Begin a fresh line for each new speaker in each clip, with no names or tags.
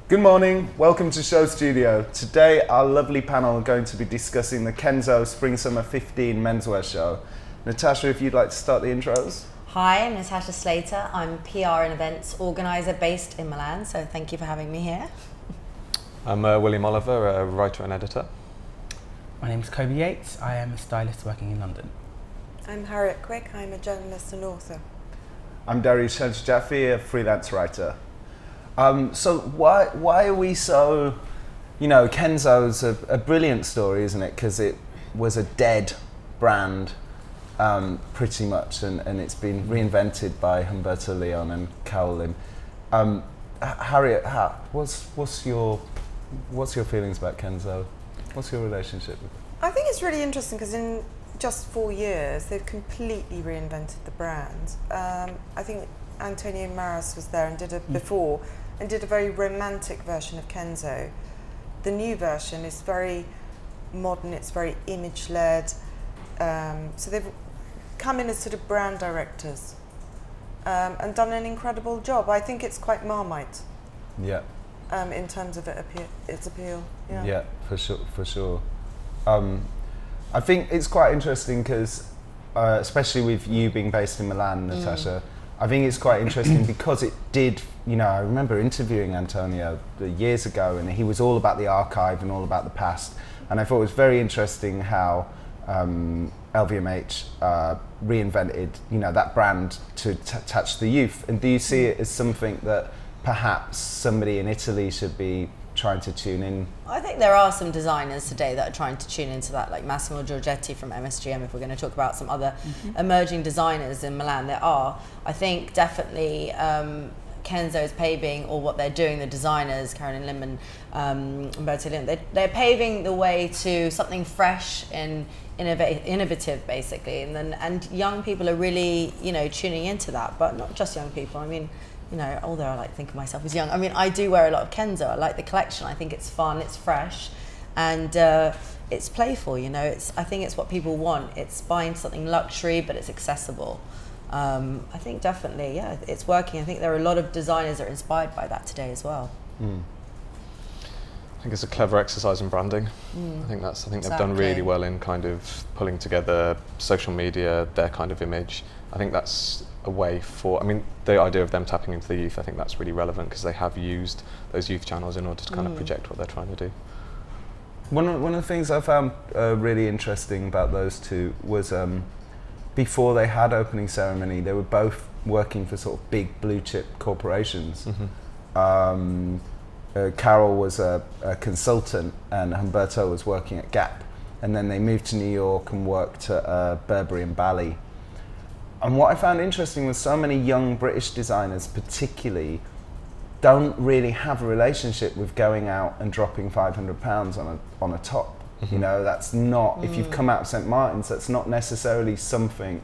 Good morning, welcome to SHOWstudio. Today our lovely panel are going to be discussing the Kenzo Spring Summer 15 menswear show. Natasha, if you'd like to start the intros.
Hi, I'm Natasha Slater. I'm PR and events organiser based in Milan, so thank you for having me here.
I'm William Oliver, a writer and editor.
My name's Cobbie Yates. I am a stylist working in London.
I'm Harriet Quick. I'm a journalist and author.
I'm Daryoush, Haj-Najafi, a freelance writer. So why are we so, Kenzo's a brilliant story, isn't it? Because it was a dead brand, pretty much, and it's been reinvented by Humberto Leon and Carol Lim. Harriet, what's your feelings about Kenzo? What's your relationship with it?
I think it's really interesting because in just 4 years they've completely reinvented the brand. I think Antonio Maras was there and did a very romantic version of Kenzo. The new version is very modern, it's very image-led. So they've come in as sort of brand directors and done an incredible job. I think it's quite Marmite.
Yeah.
In terms of its appeal. Yeah.
Yeah, for sure. I think it's quite interesting because, especially with you being based in Milan, Natasha, I think it's quite interesting because it did, I remember interviewing Antonio years ago and he was all about the archive and all about the past. And I thought it was very interesting how LVMH reinvented, that brand to touch the youth. And do you see it as something that perhaps somebody in Italy should be trying to tune in?
I think there are some designers today that are trying to tune into that, like Massimo Giorgetti from MSGM, if we're going to talk about some other emerging designers in Milan. There are. I think definitely Kenzo is paving, or what they're doing, the designers, Carolyn Lim and Umberto Lim, they're paving the way to something fresh and innovative, basically. And young people are really, tuning into that, but not just young people. I mean, although I like to think of myself as young, I do wear a lot of Kenzo. I like the collection. I think it's fun, it's fresh, and it's playful. I think it's what people want. It's buying something luxury, but it's accessible. I think definitely, yeah, it's working. I think there are a lot of designers that are inspired by that today as well.
I think it's a clever exercise in branding. I think they've done really well in kind of pulling together social media, their kind of image. I think that's a way for, the idea of them tapping into the youth, I think that's really relevant because they have used those youth channels in order to kind of project what they're trying to do.
One of the things I found really interesting about those two was before they had opening ceremony, they were both working for sort of big blue chip corporations. Carol was a consultant and Humberto was working at Gap, and then they moved to New York and worked at Burberry and Bally. And what I found interesting was so many young British designers particularly don't really have a relationship with going out and dropping £500 on a top. That's not, if you've come out of St. Martin's, that's not necessarily something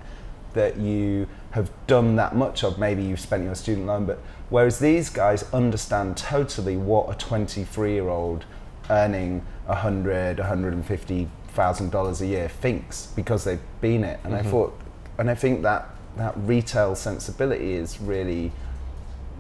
that you have done that much of. Maybe you've spent your student loan, but whereas these guys understand totally what a 23-year-old earning $150,000 a year thinks because they've been it. And I think that retail sensibility is really,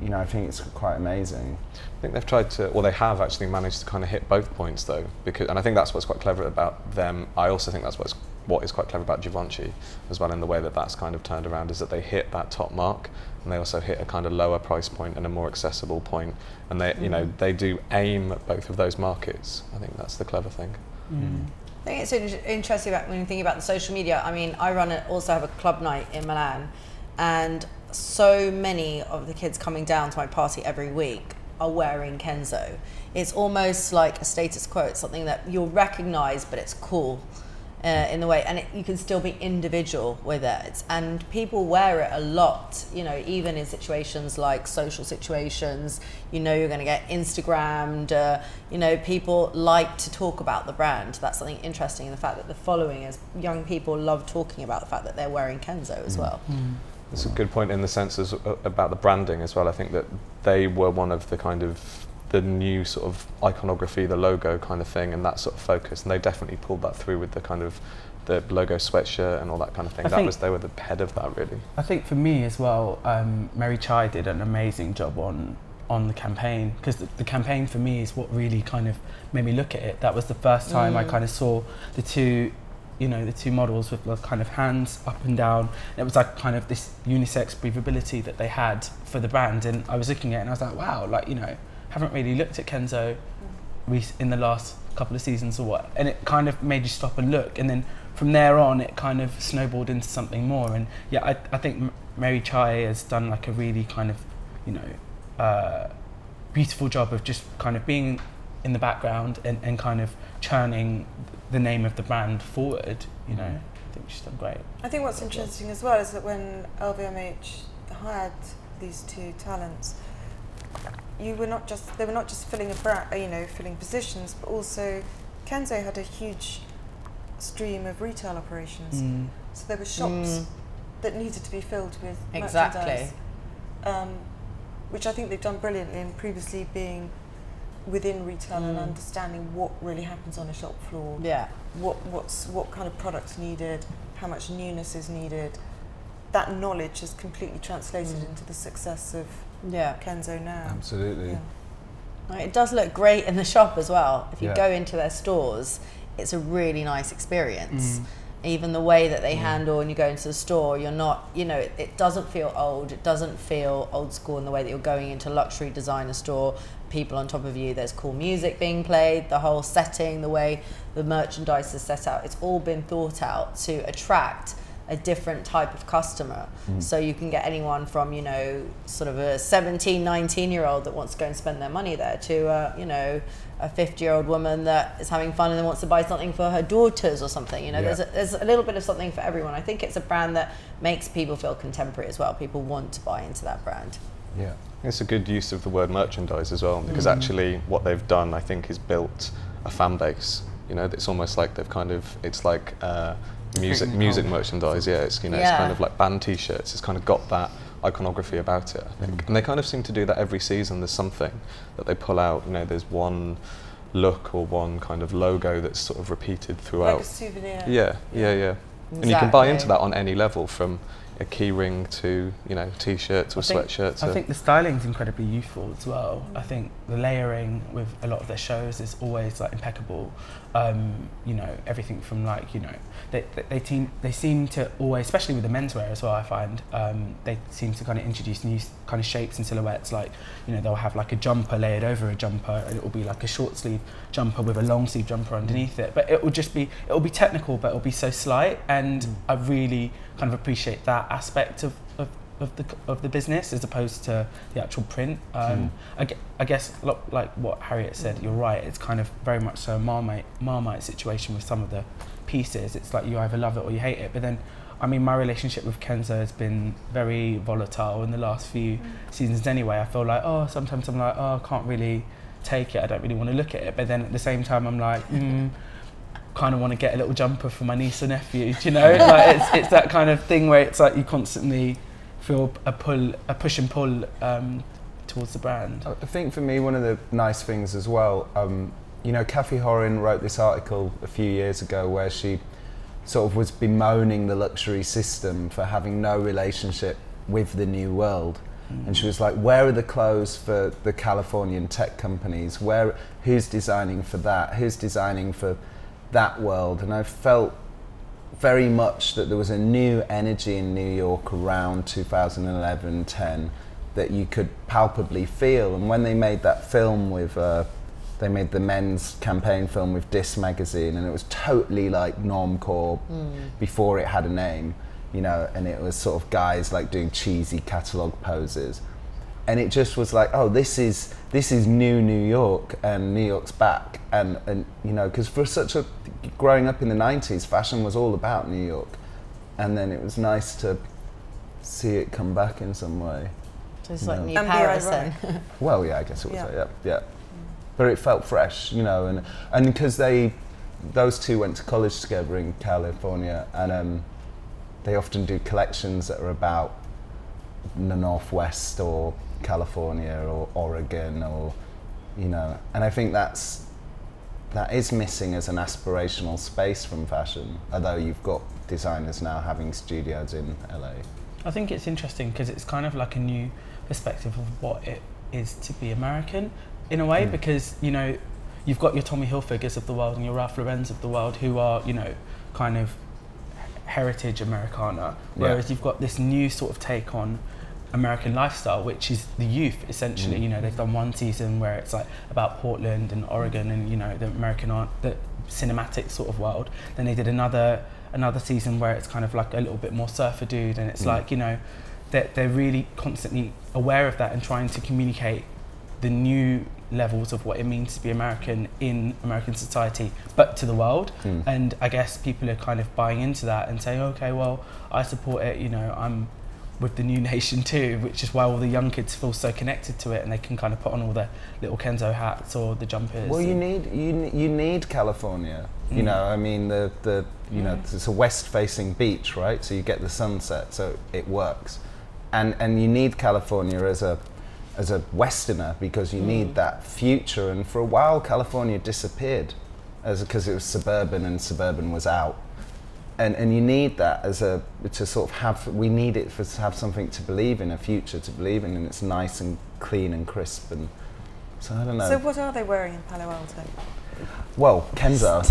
I think it's quite amazing.
I think they've tried to, they have actually managed to kind of hit both points though, and I think that's what's quite clever about them. I also think that's what is quite clever about Givenchy as well, in the way that that's kind of turned around, is that they hit that top mark and they also hit a kind of lower price point and a more accessible point, and they, they do aim at both of those markets. I think that's the clever thing.
I think it's interesting when you think about the social media. I also have a club night in Milan, and so many of the kids coming down to my party every week are wearing Kenzo. It's almost like a status quo. It's something that you'll recognize, but it's cool in the way, and you can still be individual with it. And people wear it a lot, even in situations like social situations. You're going to get Instagrammed. People like to talk about the brand. That's something interesting in the fact that the following is young people love talking about the fact that they're wearing Kenzo as well.
That's a good point in the sense about the branding as well. I think that they were one of the kind of the new sort of iconography, the logo kind of thing, and that sort of focus, and they definitely pulled that through with the kind of the logo sweatshirt and all that kind of thing. They were the head of that, really.
I think for me as well, Mary Chai did an amazing job on on the campaign, because the campaign for me is what really kind of made me look at it. That was the first time I kind of saw the two, you know, the two models with the kind of hands up and down. And it was like kind of this unisex breathability that they had for the brand, and I was looking at it and I was like, wow, like, you know, haven't really looked at Kenzo in the last couple of seasons or what, and it kind of made you stop and look, and then from there on it kind of snowballed into something more. And yeah, I think Mary Chai has done like a really kind of, you know, beautiful job of just kind of being in the background and kind of churning the name of the brand forward, you know. I think she's done great.
I think what's interesting as well is that when LVMH hired these two talents, they were not just filling a brand, you know, filling positions, but also Kenzo had a huge stream of retail operations. So there were shops that needed to be filled with merchandise, which I think they've done brilliantly, and previously being within retail and understanding what really happens on a shop floor, what kind of products needed, how much newness is needed. That knowledge has completely translated into the success of Kenzo now.
Absolutely.
Yeah. It does look great in the shop as well. If you go into their stores, it's a really nice experience. Even the way that they handle, and you go into the store, you're not, you know, it doesn't feel old, it doesn't feel old school in the way that you're going into a luxury designer store, people on top of you, there's cool music being played, the whole setting, the way the merchandise is set out, it's all been thought out to attract a different type of customer. So you can get anyone from, you know, sort of a 17, 19-year-old that wants to go and spend their money there to, you know, a 50-year-old woman that is having fun and then wants to buy something for her daughters or something. You know, there's a little bit of something for everyone. I think it's a brand that makes people feel contemporary as well. People want to buy into that brand. Yeah.
It's a good use of the word merchandise as well, because actually what they've done, I think, is built a fan base. You know, it's almost like they've kind of, it's like music merchandise. Yeah, it's, you know, it's kind of like band T-shirts. It's kind of got that iconography about it, I think. And they kind of seem to do that every season. There's something that they pull out. You know, there's one look or one kind of logo that's sort of repeated throughout.
Like a souvenir.
Yeah.
Exactly.
And you can buy into that on any level, from a key ring to, you know, T-shirt to a sweatshirt.
I think the styling's incredibly youthful as well. I think the layering with a lot of their shows is always like impeccable. You know, everything from like, you know, they seem to always, especially with the menswear as well, I find, they seem to kind of introduce new kind of shapes and silhouettes. Like, you know, they'll have like a jumper layered over a jumper, and it will be like a short sleeve jumper with a long sleeve jumper underneath it. But it will be technical, but it will be so slight, and I really kind of appreciate that aspect of the business as opposed to the actual print. I guess like what Harriet said, you're right, it's kind of very much so a Marmite situation with some of the pieces. It's like you either love it or you hate it. But then, I mean, my relationship with Kenzo has been very volatile in the last few seasons anyway. I feel like, sometimes I'm like, I can't really take it, I don't really want to look at it. But then at the same time I'm like, kind of want to get a little jumper for my niece or nephew, do you know? Like it's that kind of thing where it's like you constantly feel a push and pull towards the brand.
I think for me, one of the nice things as well, you know, Kathy Horan wrote this article a few years ago where she sort of was bemoaning the luxury system for having no relationship with the new world. And she was like, where are the clothes for the Californian tech companies? Who's designing for that? Who's designing for that world? And I felt very much that there was a new energy in New York around 2011-10 that you could palpably feel. And when they made that film with, they made the men's campaign film with Dis magazine, and it was totally like normcore before it had a name, you know, and it was sort of guys like doing cheesy catalogue poses. And it just was like, oh, this is new New York, and New York's back. And you know, because for growing up in the 90s, fashion was all about New York. And then it was nice to see it come back in some way.
So it's like New Paris then.
Well, yeah, I guess it was, yeah. But it felt fresh, you know, and because those two went to college together in California, and they often do collections that are about the Northwest or California or Oregon, or, you know, and I think that is missing as an aspirational space from fashion, although you've got designers now having studios in LA.
I think it's interesting because it's kind of like a new perspective of what is to be American in a way, because, you know, you've got your Tommy Hilfigers of the world and your Ralph Lauren's of the world who are, you know, kind of heritage Americana, whereas you've got this new sort of take on American lifestyle, which is the youth essentially. You know, they've done one season where it's like about Portland and Oregon and, you know, the American art, the cinematic sort of world. Then they did another season where it's kind of like a little bit more surfer dude, and it's like, you know, they're really constantly aware of that and trying to communicate the new levels of what it means to be American in American society, but to the world. And I guess people are kind of buying into that and saying, okay, well, I support it, you know, I'm with the new nation too, which is why all the young kids feel so connected to it, and they can kind of put on all their little Kenzo hats or the jumpers.
Well, you need California. You know, I mean, the you know, it's a west-facing beach, right? So you get the sunset, so it works. And you need California as a Westerner, because you need that future. And for a while, California disappeared because it was suburban, and suburban was out. And you need that to sort of have, we need it to have something to believe in, a future to believe in, and it's nice and clean and crisp. And so I don't know.
So what are they wearing in Palo Alto?
Well, Kenzo.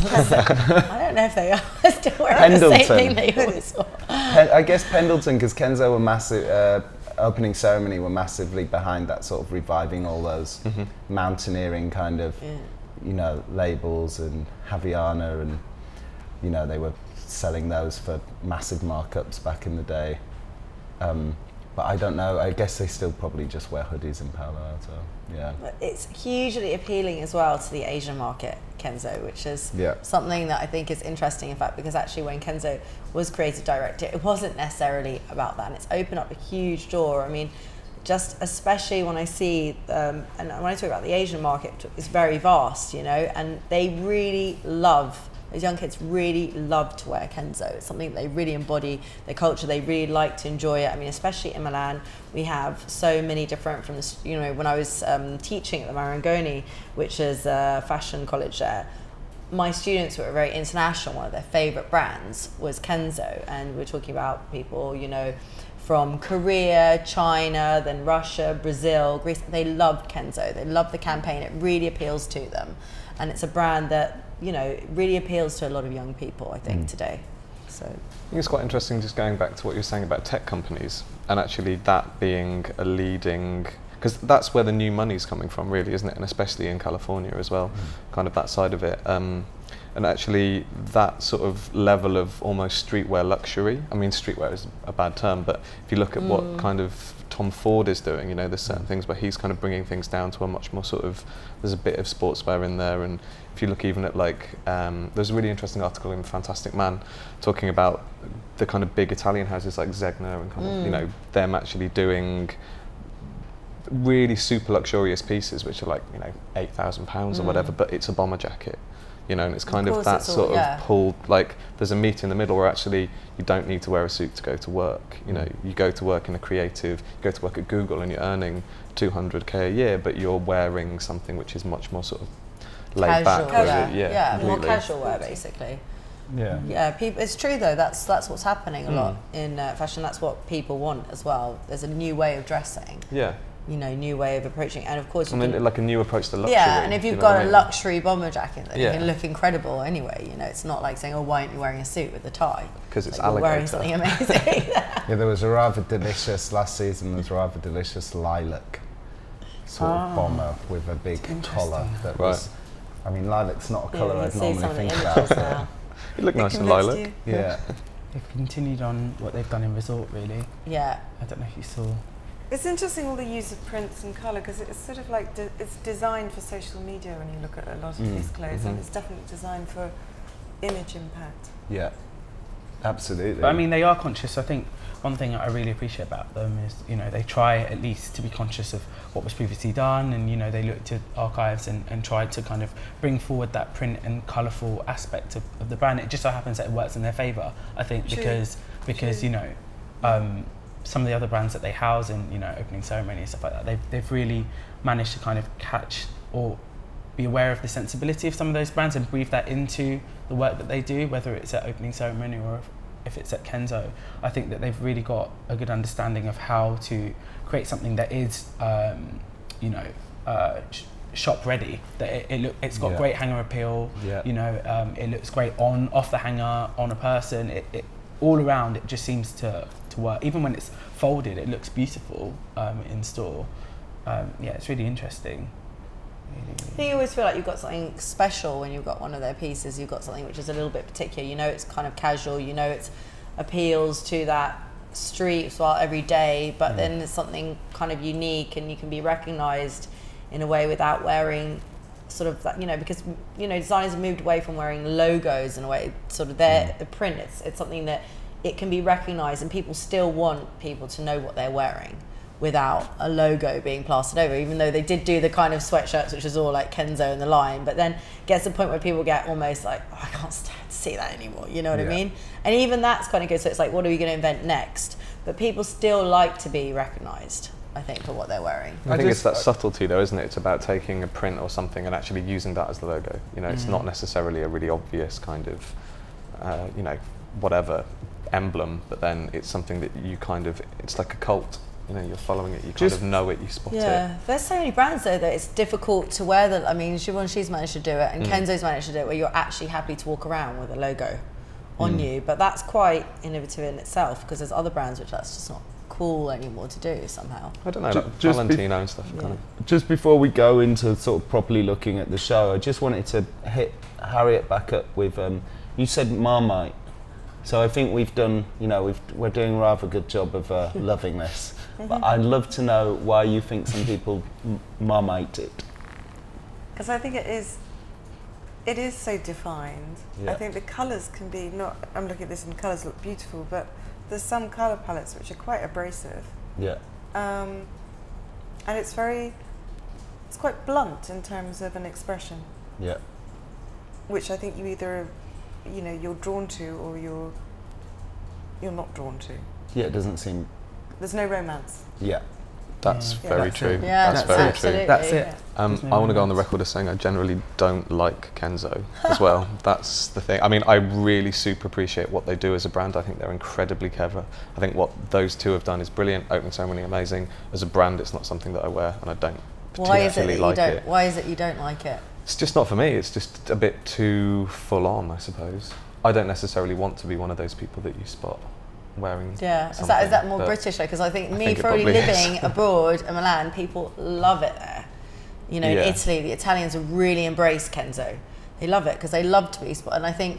I don't know if they are still wearing the same thing they always wore.
I guess Pendleton, because Kenzo were massive, opening ceremony were massively behind that, sort of reviving all those mountaineering kind of, you know, labels, and Havaiana, and, you know, they were selling those for massive markups back in the day. But I don't know, I guess they still probably just wear hoodies in Palo Alto. Yeah.
It's hugely appealing as well to the Asian market, Kenzo, which is something that I think is interesting, in fact, because actually when Kenzo was creative director, it wasn't necessarily about that, and it's opened up a huge door. I mean, just especially when I see, and when I talk about the Asian market, it's very vast, you know, and they really love, those young kids really love to wear Kenzo. It's something that they really embody, their culture, they really like to enjoy it. I mean, especially in Milan, we have so many different, from the, you know, when I was teaching at the Marangoni, which is a fashion college there, my students were very international. One of their favorite brands was Kenzo, and we're talking about people, you know, from Korea, China, then Russia, Brazil, Greece. They loved Kenzo. They loved the campaign. It really appeals to them, and it's a brand that, you know, really appeals to a lot of young people, I think, today. So I
think it's quite interesting, just going back to what you're saying about tech companies, and actually that being a leading, because that's where the new money's coming from, really, isn't it? And especially in California as well, kind of that side of it. And actually that sort of level of almost streetwear luxury, I mean, streetwear is a bad term, but if you look at what kind of Tom Ford is doing, you know, there's certain things where he's kind of bringing things down to a much more sort of, there's a bit of sportswear in there. And if you look even at like, there's a really interesting article in Fantastic Man talking about the kind of big Italian houses like Zegna and kind of, you know, them actually doing really super luxurious pieces, which are like, you know, £8,000 or whatever, but it's a bomber jacket. You know, and it's kind of that sort of pulled, like there's a meet in the middle where actually you don't need to wear a suit to go to work. You know, you go to work in a creative, you go to work at Google and you're earning 200k a year, but you're wearing something which is much more sort of laid back.
More casual wear, basically. Yeah, people, it's true though, that's what's happening a lot in fashion. That's what people want as well. There's a new way of dressing.
Yeah.
You know, new way of approaching, and of course,
you can, like a new approach to luxury.
Yeah, and if you've got a luxury bomber jacket, then you can look incredible anyway. You know, it's not like saying, "Oh, why aren't you wearing a suit with a tie?"
Because it's
like you're wearing something amazing.
Yeah, there was a rather delicious last season. There was a rather delicious lilac sort of bomber with a big collar. That was, I mean, lilac's not a colour I'd normally think about.
You look nice in lilac.
Yeah.
They've continued on what they've done in Resort, really.
Yeah.
I don't know if you saw.
It's interesting, all the use of prints and colour, because it's sort of like it's designed for social media when you look at a lot of these clothes, and it's definitely designed for image impact.
Yeah, absolutely.
But I mean, they are conscious. I think one thing I really appreciate about them is, you know, they try at least to be conscious of what was previously done, and, you know, they looked at archives and tried to kind of bring forward that print and colourful aspect of the brand. It just so happens that it works in their favour, I think, because you know, some of the other brands that they house in, you know, opening ceremony and stuff like that, they've really managed to kind of catch or be aware of the sensibility of some of those brands and breathe that into the work that they do, whether it's at opening ceremony or if it's at Kenzo. I think that they've really got a good understanding of how to create something that is you know, shop ready. That it's got great hanger appeal. Yeah. You know, it looks great off the hanger, on a person. It all around, it just seems to work. Even when it's folded, it looks beautiful in store. Yeah, it's really interesting.
I think you always feel like you've got something special when you've got one of their pieces. You've got something which is a little bit particular. You know, it's kind of casual. You know, it appeals to that street while every day, but then it's something kind of unique, and you can be recognised in a way without wearing sort of that, you know, because, you know, designers have moved away from wearing logos in a way, sort of their print. It's something that it can be recognised, and people still want people to know what they're wearing without a logo being plastered over, even though they did do the kind of sweatshirts which is all like Kenzo and the line, but then gets to the point where people get almost like, oh, I can't stand to see that anymore, you know what I mean? And even that's kind of good. So it's like, what are we going to invent next? But people still like to be recognised, I think, for what they're wearing.
I think it's that subtlety though, isn't it? It's about taking a print or something and actually using that as the logo. You know, it's not necessarily a really obvious kind of, you know, whatever emblem, but then it's something that you kind of, it's like a cult. You know, you're following it, you kind of know it, you spot it.
Yeah, there's so many brands though that it's difficult to wear the, I mean, Givenchy's managed to do it, and Kenzo's managed to do it, where you're actually happy to walk around with a logo on you, but that's quite innovative in itself, because there's other brands which that's just not cool anymore to do somehow.
I don't know, like Valentino and stuff. Kind of.
Just before we go into sort of properly looking at the show, I just wanted to hit Harriet back up with, you said Marmite. So I think we've done, you know, we're doing a rather good job of loving this. But I'd love to know why you think some people Marmite it.
Because I think it is so defined.
Yeah.
I think the colours can be I'm looking at this and the colours look beautiful, but there's some colour palettes which are quite abrasive.
Yeah.
And it's quite blunt in terms of an expression.
Yeah.
Which I think you either, you know, you're drawn to or you're not drawn to.
Yeah, it doesn't seem...
There's no romance.
Yeah.
That's very true.
Yeah,
that's very true.
That's it.
I want to go on the record as saying I generally don't like Kenzo as well. That's the thing. I mean, I really super appreciate what they do as a brand. I think they're incredibly clever. I think what those two have done is brilliant. Opening ceremony, amazing. As a brand, it's not something that I wear, and I don't particularly like it.
Why is it you don't like it?
It's just not for me. It's just a bit too full on, I suppose. I don't necessarily want to be one of those people that you spot wearing
is that more British though? Because I think for only living abroad in Milan, people love it there. You know, in Italy, the Italians have really embraced Kenzo. They love it because they love to be spotted, and I think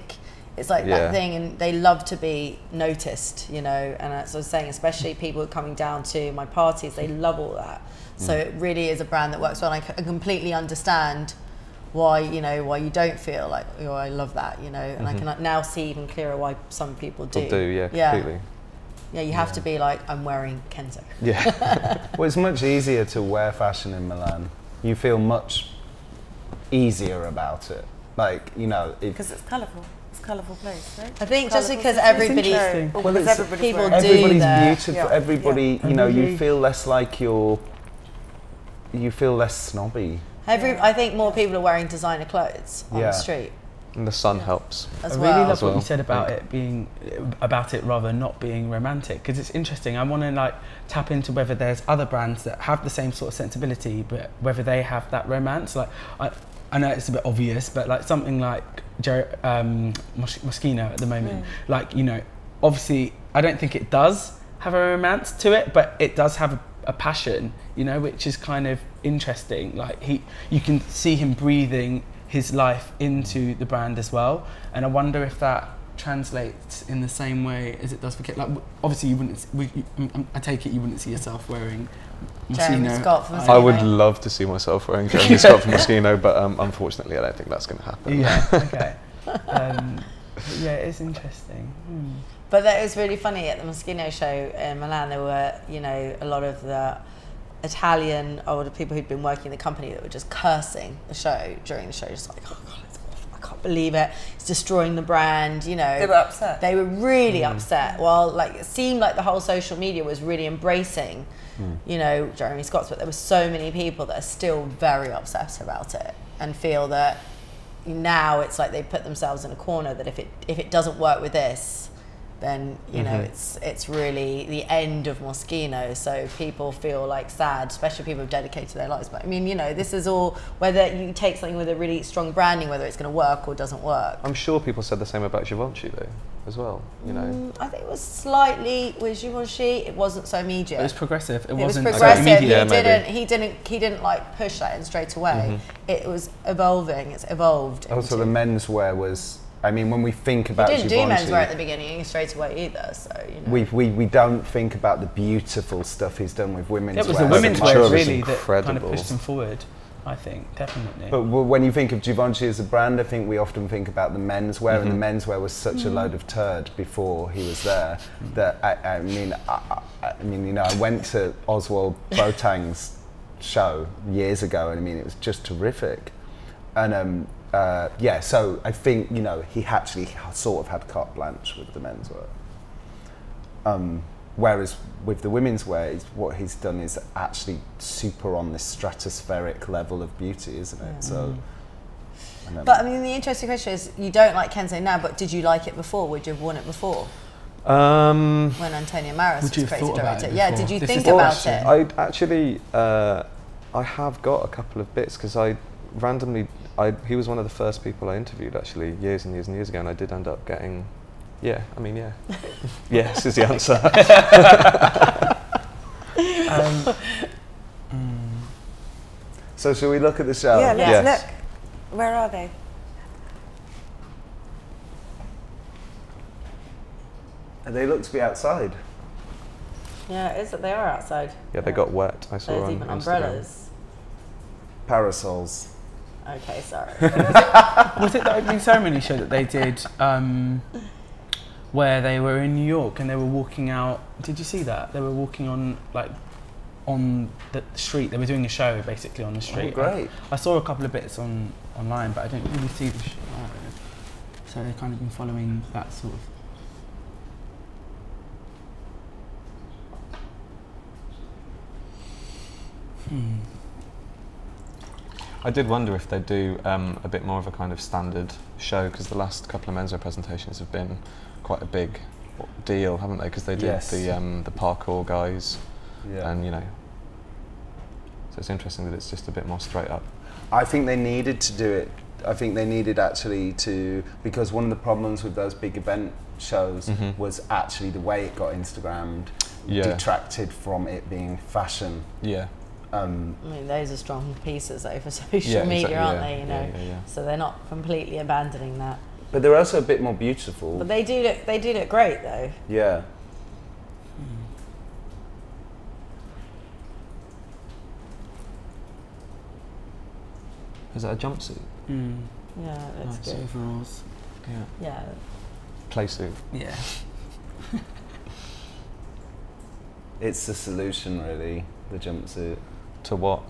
it's like that thing, and they love to be noticed, you know, and as I was saying, especially people coming down to my parties, they love all that. So it really is a brand that works well, and I completely understand why you don't feel like, oh, I love that, you know, and I can now see even clearer why some people do.
Completely.
Yeah, you have to be like, I'm wearing Kenzo.
Yeah.
Well, it's much easier to wear fashion in Milan. You feel much easier about it. Like, you know,
because it's colourful. It's a colourful place, right?
I think just because everybody's
everybody's beautiful. Everybody, you know, you feel less like you feel less snobby.
I think more people are wearing designer clothes on the street.
And the sun helps.
I really love what you said about it rather not being romantic, because it's interesting. I want to like tap into whether there's other brands that have the same sort of sensibility, but whether they have that romance. Like I know it's a bit obvious, but like something like Moschino at the moment, like, you know, obviously I don't think it does have a romance to it, but it does have a passion, you know, which is kind of interesting. Like you can see him breathing his life into the brand as well, and I wonder if that translates in the same way as it does for Kit. Like, obviously you wouldn't. I take it you wouldn't see yourself wearing
Jeremy Scott from Moschino.
I would love to see myself wearing Jeremy Scott from Moschino, but unfortunately I don't think that's going to happen.
Yeah. Okay. Yeah, it's interesting.
But that was really funny at the Moschino show in Milan. There were, you know, a lot of the Italian older people who'd been working in the company that were just cursing the show during the show, just like, oh God, it's awful, I can't believe it, it's destroying the brand, you know.
They were upset.
They were really upset. While like it seemed like the whole social media was really embracing, you know, Jeremy Scott's, but there were so many people that are still very upset about it and feel that now it's like they put themselves in a corner, that if it doesn't work with this, then you know it's really the end of Moschino. So people feel like sad, especially people who've dedicated their lives. But I mean, you know, this is all whether you take something with a really strong branding, whether it's going to work or doesn't work.
I'm sure people said the same about Givenchy though, as well. You know,
I think it was slightly with Givenchy. It wasn't so immediate.
It was progressive. It
was
wasn't
progressive.
so immediate.
He didn't like push that in straight away. It was evolving. It's evolved.
Also, the menswear was. I mean, when we think about
he didn't
Givenchy,
do menswear at the beginning straight away either. So you know.
we don't think about the beautiful stuff he's done with women's wear.
It was the women's
wear
wear really that kind of
incredible.
pushed him forward. I think definitely.
But when you think of Givenchy as a brand, I think we often think about the menswear, and the menswear was such a load of turd before he was there that I mean, you know, I went to Oswald Boateng's show years ago, and I mean, it was just terrific, and yeah, so I think, you know, he actually sort of had carte blanche with the menswear. Whereas with the women's wear, what he's done is actually super on this stratospheric level of beauty, isn't it? So.
But I mean, the interesting question is, you don't like Kenzo now, but did you like it before? Would you have worn it before? When Antonio Maris was creative director? Yeah, did you think about it?
I actually, I have got a couple of bits because I randomly, he was one of the first people I interviewed actually years and years and years ago, and I did end up getting. Yeah, I mean, yeah. Yes is the answer.
So shall we look at the show?
Yeah, let's look. Where are they?
They look to be outside.
Yeah, it is that they are outside.
Yeah, they got wet. I saw
There's
on
even
Instagram.
umbrellas.
Parasols.
Okay, sorry.
Was it the opening ceremony show that they did where they were in New York and they were walking out? Did you see that? They were walking on the street. They were doing a show basically on the street.
Oh, great.
I saw a couple of bits online, but I didn't really see the show. So they've kind of been following that sort of.
I did wonder if they'd do a bit more of a kind of standard show, because the last couple of menswear presentations have been quite a big deal, haven't they? Because they did the parkour guys, and you know, so it's interesting that it's just a bit more straight up.
I think they needed to do it. I think they needed actually to, because one of the problems with those big event shows was actually the way it got Instagrammed detracted from it being fashion.
Yeah.
I mean, those are strong pieces though for social media, aren't they? You know, so they're not completely abandoning that.
But they're also a bit more beautiful.
But they do look great though.
Yeah.
Is that a jumpsuit?
Yeah, that's
Nice
good.
overalls.
Yeah.
Play suit.
Yeah.
It's the solution, really, the jumpsuit.
To what?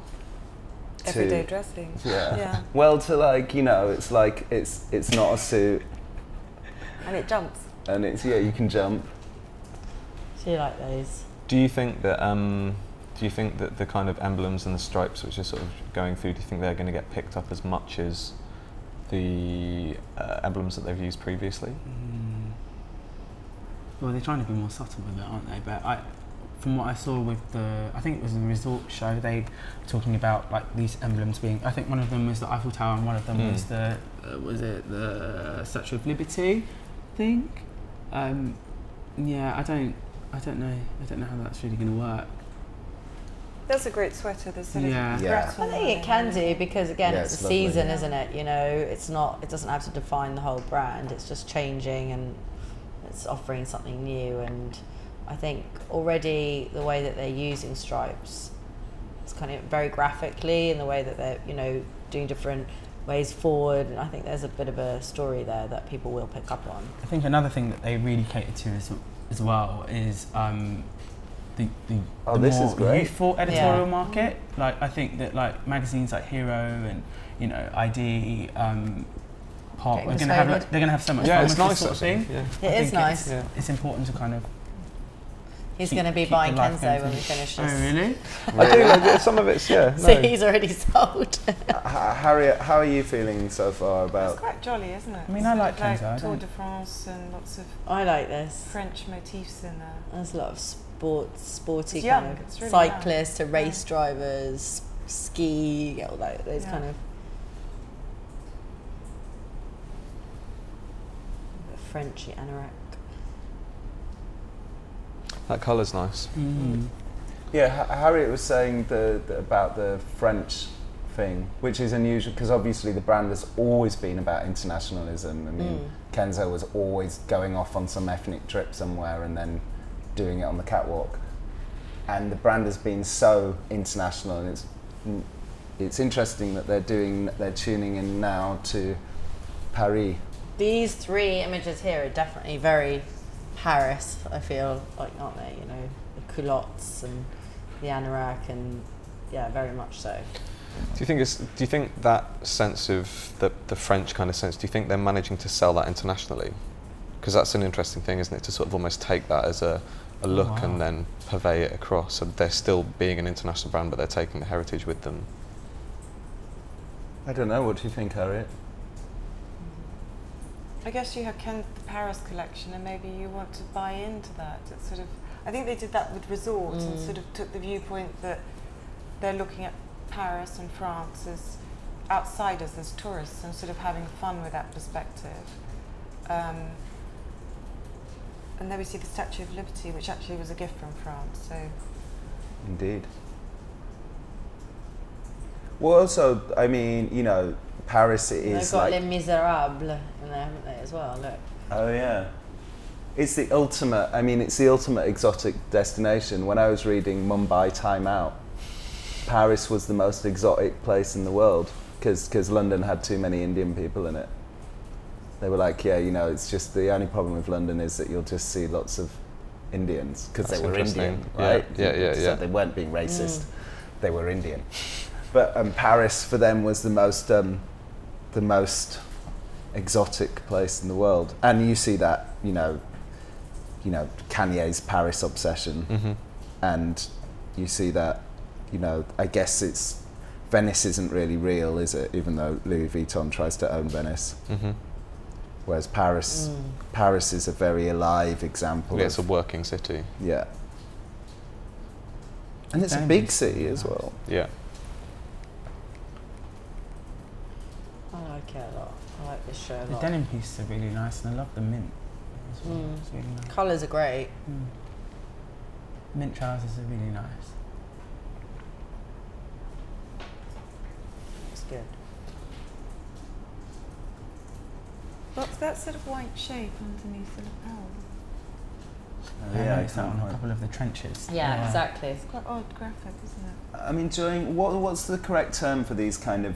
Everyday dressing.
Yeah. Well, to like, you know, it's like it's not a suit,
And it jumps.
and it's you can jump.
So you like those?
Do you think that the kind of emblems and the stripes which are sort of going through, do you think they're going to get picked up as much as the emblems that they've used previously?
Well, they're trying to be more subtle with it, aren't they? But from what I saw with I think it was the resort show, they were talking about like these emblems being. I think one of them was the Eiffel Tower, and one of them was the the Statue of Liberty, I think. Yeah, I don't know. I don't know how that's really going to work.
That's a great sweater. There's sort of
Yeah.
grass
I
on
think
it.
it can do, because again,
Yeah,
it's a
it's lovely.
season, isn't it? You know, it's not. It doesn't have to define the whole brand. It's just changing, and it's offering something new. And I think already the way that they're using stripes, it's kind of very graphically, in the way that they're, you know, doing different ways forward. And I think there's a bit of a story there that people will pick up on.
I think another thing that they really cater to as well is the
This
more
is great.
youthful editorial market. Like I think that like magazines like Hero and, you know, ID, Pop,
Getting
they're gonna have
persuaded.
so much
Yeah,
fun
it's
with this
nice
sort of
actually.
thing.
Yeah.
It
I
is
think
nice.
It's important to kind of
He's going to be buying Kenzo when we finish this.
Oh, really?
I do. Some of it's yeah.
So
no.
he's already sold.
Harriet, how are you feeling so far about?
It's quite jolly, isn't it?
I mean, I like
Like
Kenzo.
Tour de France and lots of
I like this.
French motifs in there.
There's a lot of sporty
It's
kind
young,
of
it's really
cyclists to
young.
race drivers, ski, all that, those
Yeah.
kind of Frenchy anorak.
That colour's nice.
Mm.
Yeah, Harriet was saying about the French thing, which is unusual because obviously the brand has always been about internationalism. I mean, Kenzo was always going off on some ethnic trip somewhere and then doing it on the catwalk. And the brand has been so international, and it's interesting that they're tuning in now to Paris.
These three images here are definitely very Paris, I feel like, aren't they? You know, the culottes and the anorak, and yeah, very much so.
Do you think that sense of the French kind of sense? Do you think they're managing to sell that internationally? Because that's an interesting thing, isn't it? To sort of almost take that as a look and then purvey it across. So they're still being an international brand, but they're taking the heritage with them.
I don't know. What do you think, Harriet?
I guess you have the Paris collection, and maybe you want to buy into that. It's sort of, I think they did that with Resort and sort of took the viewpoint that they're looking at Paris and France as outsiders, as tourists, and sort of having fun with that perspective. And then we see the Statue of Liberty, which actually was a gift from France. So,
Indeed. Well, also, I mean, you know, Paris is
They've got
like...
Les Miserables in there, haven't they, as well? Look.
Oh yeah. It's the ultimate, I mean, it's the ultimate exotic destination. When I was reading Mumbai Time Out, Paris was the most exotic place in the world because London had too many Indian people in it. They were like, yeah, you know, it's just the only problem with London is that you'll just see lots of Indians because they were Indian, right?
Yeah.
So they weren't being racist, they were Indian. But Paris for them was the most exotic place in the world, and you see that, you know, Kanye's Paris obsession, and you see that, you know, I guess it's Venice isn't really real, is it? Even though Louis Vuitton tries to own Venice, whereas Paris is a very alive example.
Yeah, it's a working city.
Yeah, and it's a big city as well.
Yeah.
I like it a lot. I like this shirt a
The
lot.
denim pieces are really nice, and I love the mint as well. It's really nice.
Colours are great.
Mint trousers are really nice.
It's good.
what's that sort of white shape underneath the lapel?
I noticed that on a couple of the trenches.
Yeah, exactly.
It's quite odd graphic, isn't it?
I mean, during what's the correct term for these kind of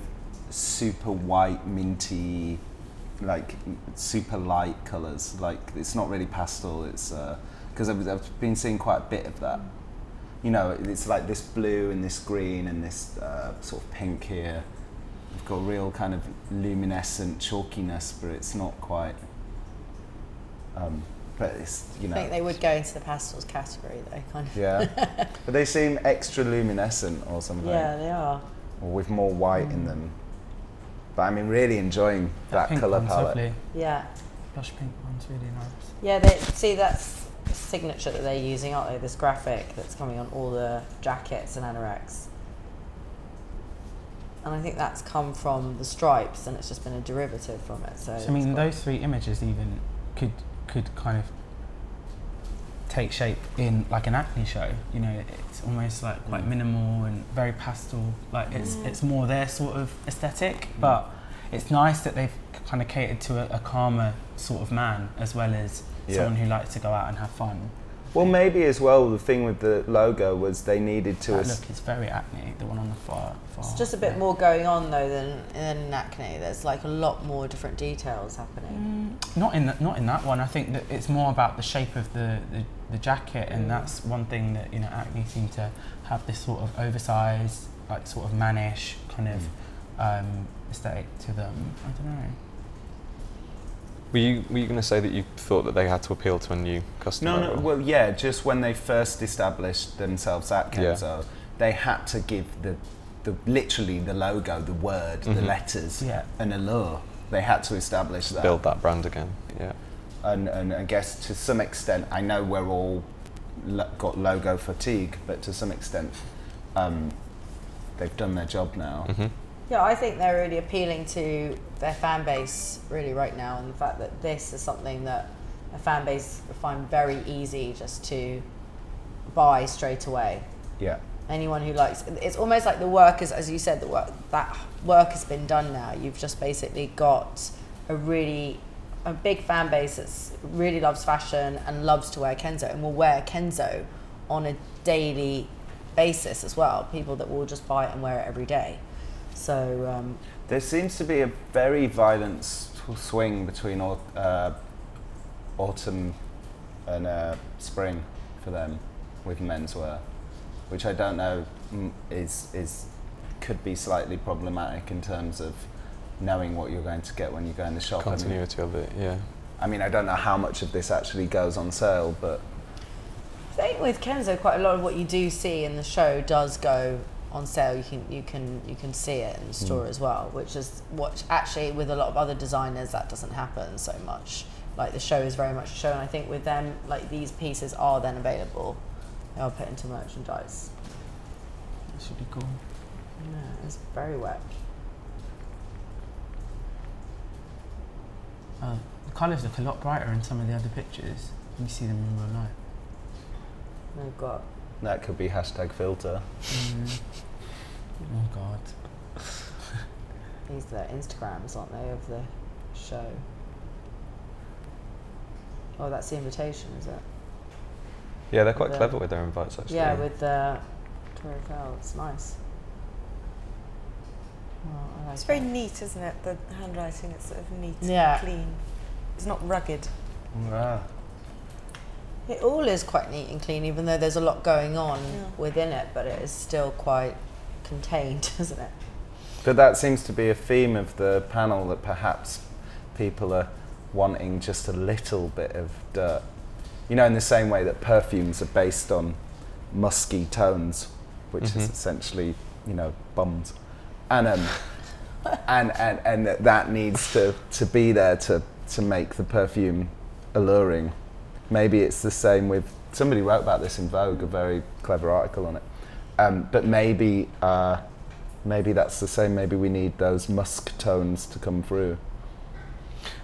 super white, minty, like super light colours? Like, it's not really pastel. It's because I've been seeing quite a bit of that. You know, it's like this blue and this green and this sort of pink here. It's got a real kind of luminescent chalkiness, but it's not quite. But it's, you know.
I think they would go into the pastels category though, kind of.
Yeah, but they seem extra luminescent or something.
Yeah, they are.
Or with more white in them. But I mean, really enjoying that
pink
colour
one's
palette.
lovely.
Yeah.
Blush pink one's really nice.
Yeah, see, that's the signature that they're using, aren't they? This graphic that's coming on all the jackets and anoraks. And I think that's come from the stripes, and it's just been a derivative from it. So,
I mean, those three images even could kind of take shape in like an acne show. You know, it's almost like quite minimal and very pastel. Like it's more their sort of aesthetic, but it's nice that they've kind of catered to a calmer sort of man as well as someone who likes to go out and have fun.
Well, maybe as well, the thing with the logo was they needed to...
That look is very acne, the one on the far.
it's just a bit more going on though than in acne. There's like a lot more different details happening.
Not in that one. I think that it's more about the shape of the jacket, and that's one thing that, you know, acne seem to have this sort of oversized, like sort of mannish kind of aesthetic to them. I don't know.
Were you going to say that you thought that they had to appeal to a new customer?
No, well, yeah, just when they first established themselves at Kenzo, they had to give the literally the logo, the word, the letters, an allure. They had to establish that.
Build that brand again, yeah.
And I guess to some extent, I know we're all got logo fatigue, but to some extent, they've done their job now.
Yeah, I think they're really appealing to their fan base really right now, and the fact that this is something that a fan base find very easy just to buy straight away.
Yeah.
Anyone who likes it's almost like the work is, as you said, that work has been done now. You've just basically got a big fan base that really loves fashion and loves to wear Kenzo and will wear Kenzo on a daily basis as well. People that will just buy it and wear it every day. So
there seems to be a very violent swing between autumn and spring for them with menswear, which I don't know could be slightly problematic in terms of knowing what you're going to get when you go in the shop.
Continuity of it, yeah.
I mean, I don't know how much of this actually goes on sale, but
I think with Kenzo, quite a lot of what you do see in the show does go on sale. You can see it in the store as well, which is what actually with a lot of other designers that doesn't happen so much. Like the show is very much a show, and I think with them, like these pieces are then available. They are put into merchandise.
That should be cool.
Yeah, it's very wet.
The colours look a lot brighter in some of the other pictures. You see them in real life.
They've got.
that could be #filter.
Oh God.
These are their Instagrams, aren't they, of the show? Oh, that's the invitation, is it?
Yeah, they're quite clever with their invites, actually.
Yeah, with the Tour Eiffel. It's nice. Oh, I like
It's very neat, isn't it? The handwriting, it's sort of neat
Yeah.
and clean. It's not rugged.
Wow.
It all is quite neat and clean, even though there's a lot going on within it, but it is still quite contained, isn't it?
But that seems to be a theme of the panel, that perhaps people are wanting just a little bit of dirt. You know, in the same way that perfumes are based on musky tones, which is essentially, you know, bums. And and that needs to be there to make the perfume alluring. Maybe it's the same with, somebody wrote about this in Vogue, a very clever article on it. But maybe that's the same. Maybe we need those musk tones to come through.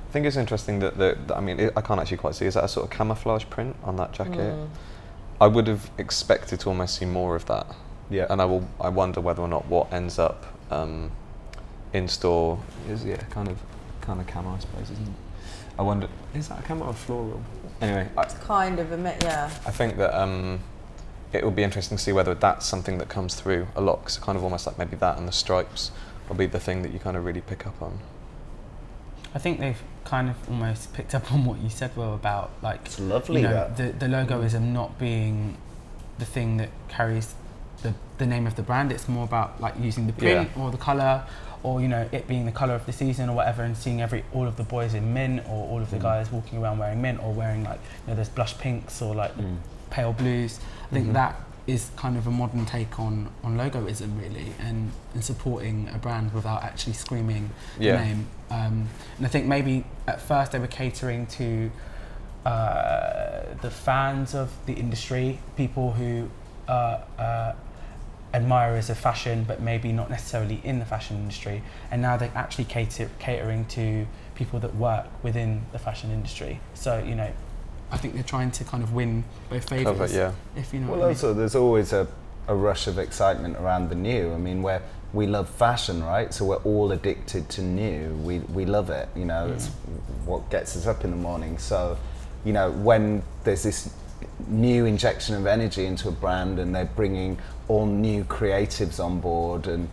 I think it's interesting that I mean, I can't actually quite see. Is that a sort of camouflage print on that jacket? I would have expected to almost see more of that.
Yeah.
And I wonder whether or not what ends up in store is kind of camo, I suppose, isn't it? I wonder, is that a camo or floral? Anyway,
It's kind of
I think that it will be interesting to see whether that's something that comes through a lot, because kind of almost like maybe that and the stripes will be the thing that you kind of really pick up on.
I think they've kind of almost picked up on what you said, Will, about like,
It's lovely,
you know,
that.
the logoism not being the thing that carries the name of the brand. It's more about like using the print or the colour, or you know, it being the colour of the season or whatever, and seeing all of the boys in mint, or all of the guys walking around wearing mint, or wearing like, you know, there's blush pinks or like pale blues. I think that is kind of a modern take on logoism, really, and supporting a brand without actually screaming the name. And I think maybe at first they were catering to the fans of the industry, people who admirers of fashion, but maybe not necessarily in the fashion industry. And now they're actually catering to people that work within the fashion industry. So, you know, I think they're trying to kind of win both favours. If you know what I mean.
Also, there's always a rush of excitement around the new. I mean, we love fashion, right? So we're all addicted to new. We love it, you know, it's what gets us up in the morning. So, you know, when there's this new injection of energy into a brand and they're bringing all new creatives on board and